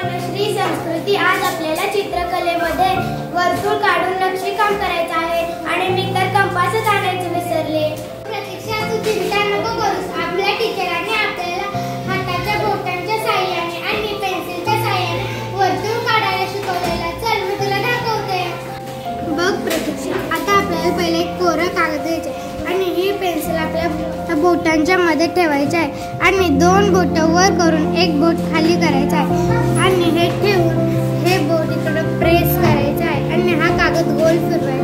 मनश्री संस्कृती. आज आपल्याला चित्रकलेमध्ये वर्तुळ काढून नक्षीकाम करायचं आहे आणि मी तर कंपासच आणायचं विसरले. प्रतीक्षा, तू चिंता नको करूस. आपल्या टीचरांनी आपल्याला हाताच्या बोटांच्या साहाय्याने आणि पेन्सिलच्या साहाय्याने वर्तुळ काढायला शिकवलेला. चल, मी तुला दाखवते. बघ प्रतीक्षा, आता आपल्याला पहिले एक कोरं कागद घ्यायचे आणि ही पेन्सिल आपल्या बोटांच्या मध्ये ठेवायची आहे आणि 2 बोटं वर करून 1 बोट खाली करायचं आहे आणि हे ठेवून हे बोट इकडं प्रेस करायचं आहे आणि हा कागद गोल फिरवायचा.